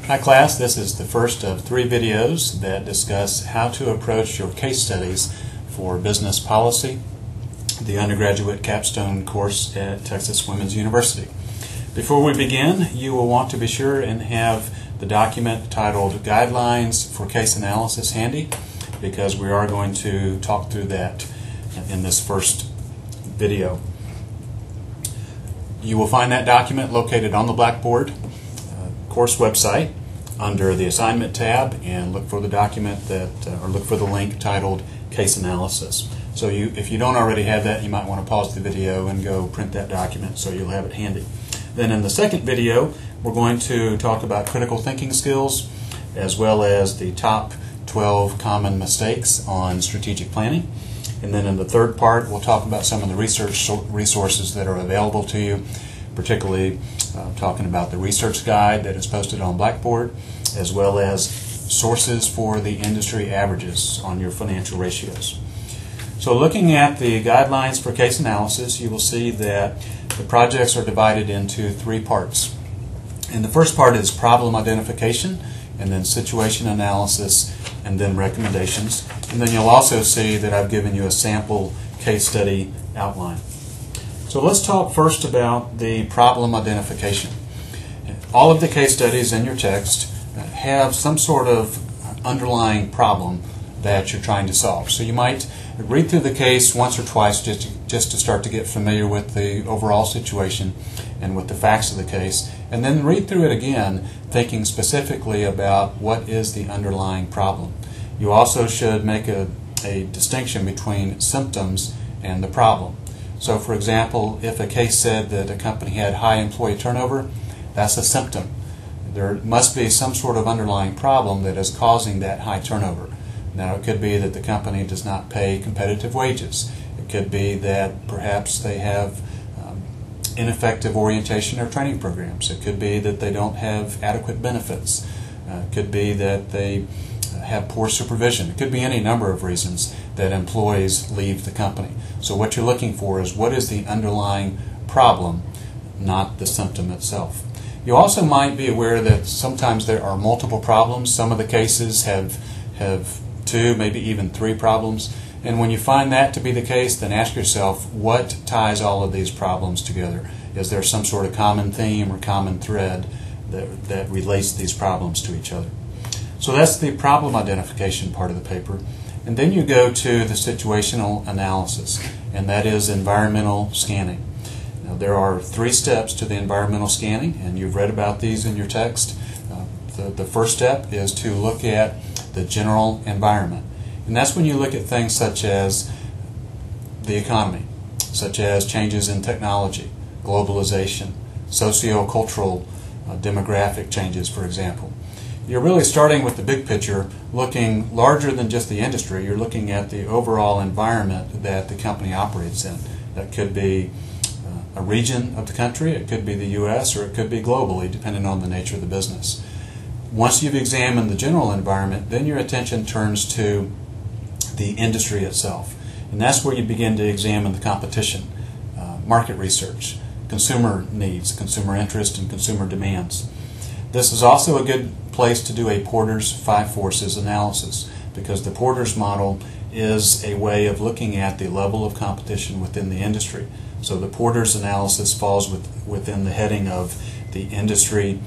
Hi class, this is the first of 3 videos that discuss how to approach your case studies for business policy, the undergraduate capstone course at Texas Women's University. Before we begin, you will want to be sure and have the document titled Guidelines for Case Analysis handy, because we are going to talk through that in this first video. You will find that document located on the Blackboard course website under the assignment tab, and look for the document or look for the link titled Case Analysis. So if you don't already have that, you might want to pause the video and go print that document so you'll have it handy. Then in the second video, we're going to talk about critical thinking skills, as well as the top 12 common mistakes on strategic planning. And then in the third part, we'll talk about some of the research resources that are available to you, particularly talking about the research guide that is posted on Blackboard, as well as sources for the industry averages on your financial ratios. So looking at the guidelines for case analysis, you will see that the projects are divided into 3 parts. And the first part is problem identification, and then situation analysis, and then recommendations. And then you'll also see that I've given you a sample case study outline. So let's talk first about the problem identification. All of the case studies in your text have some sort of underlying problem that you're trying to solve. So you might read through the case once or twice just to start to get familiar with the overall situation and with the facts of the case, and then read through it again thinking specifically about what is the underlying problem. You also should make a distinction between symptoms and the problem. So for example, if a case said that a company had high employee turnover, that's a symptom. There must be some sort of underlying problem that is causing that high turnover. Now, it could be that the company does not pay competitive wages. It could be that perhaps they have ineffective orientation or training programs. It could be that they don't have adequate benefits. It could be that they have poor supervision. It could be any number of reasons that employees leave the company. So what you're looking for is what is the underlying problem, not the symptom itself. You also might be aware that sometimes there are multiple problems. Some of the cases have 2, maybe even 3 problems. And when you find that to be the case, then ask yourself, what ties all of these problems together? Is there some sort of common theme or common thread that relates these problems to each other? So that's the problem identification part of the paper. And then you go to the situational analysis, and that is environmental scanning. Now, there are 3 steps to the environmental scanning, and you've read about these in your text. The first step is to look at the general environment. And that's when you look at things such as the economy, such as changes in technology, globalization, socio-cultural demographic changes, for example. You're really starting with the big picture, looking larger than just the industry. You're looking at the overall environment that the company operates in. That could be a region of the country, it could be the U.S., or it could be globally, depending on the nature of the business. Once you've examined the general environment, then your attention turns to the industry itself. And that's where you begin to examine the competition, market research, consumer needs, consumer interest, and consumer demands. This is also a good place to do a Porter's 5 forces analysis, because the Porter's model is a way of looking at the level of competition within the industry. So the Porter's analysis falls within the heading of the industry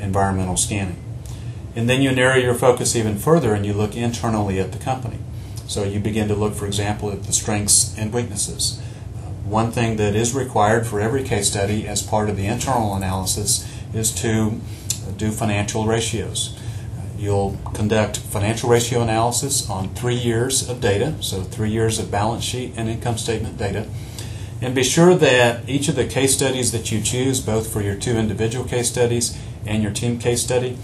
environmental scanning. And then you narrow your focus even further and you look internally at the company. So you begin to look, for example, at the strengths and weaknesses. One thing that is required for every case study as part of the internal analysis is to do financial ratios. You'll conduct financial ratio analysis on 3 years of data, so 3 years of balance sheet and income statement data. And be sure that each of the case studies that you choose, both for your 2 individual case studies and your team case study,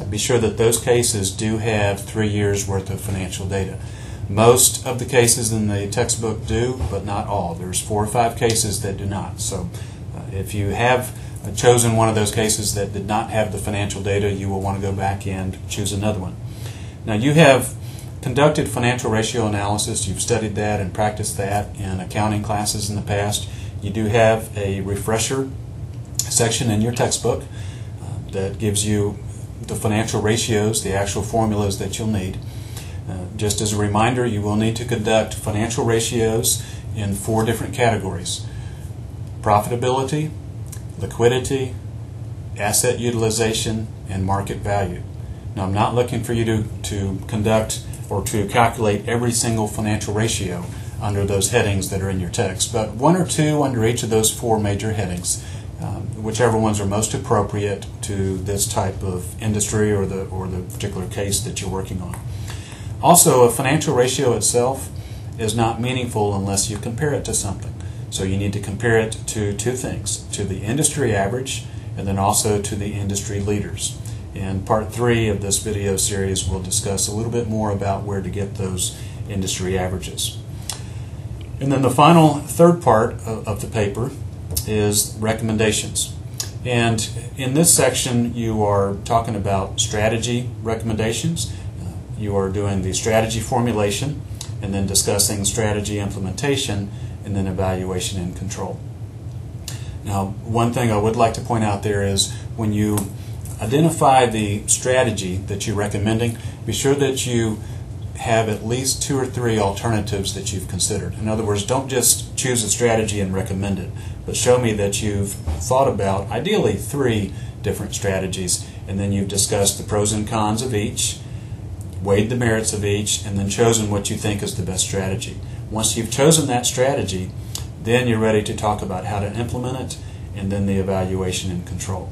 be sure that those cases do have 3 years worth of financial data. Most of the cases in the textbook do, but not all. There's 4 or 5 cases that do not. So if you have chosen one of those cases that did not have the financial data, you will want to go back and choose another one. Now, you have conducted financial ratio analysis. You've studied that and practiced that in accounting classes in the past. You do have a refresher section in your textbook that gives you the financial ratios, the actual formulas that you'll need. Just as a reminder, you will need to conduct financial ratios in 4 different categories: profitability, liquidity, asset utilization, and market value. Now, I'm not looking for you to conduct or to calculate every single financial ratio under those headings that are in your text, but 1 or 2 under each of those 4 major headings, whichever ones are most appropriate to this type of industry or the particular case that you're working on. Also, a financial ratio itself is not meaningful unless you compare it to something. So you need to compare it to 2 things: to the industry average and then also to the industry leaders. In part 3 of this video series, we'll discuss a little bit more about where to get those industry averages. And then the final 3rd part of the paper is recommendations. And in this section, you are talking about strategy recommendations. You are doing the strategy formulation and then discussing strategy implementation and then evaluation and control. Now, one thing I would like to point out there is when you identify the strategy that you're recommending, be sure that you have at least 2 or 3 alternatives that you've considered. In other words, don't just choose a strategy and recommend it, but show me that you've thought about ideally 3 different strategies, and then you've discussed the pros and cons of each, weighed the merits of each, and then chosen what you think is the best strategy. Once you've chosen that strategy, then you're ready to talk about how to implement it and then the evaluation and control.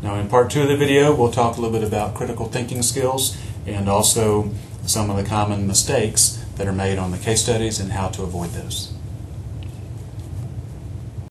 Now, in part 2 of the video, we'll talk a little bit about critical thinking skills and also some of the common mistakes that are made on the case studies and how to avoid those.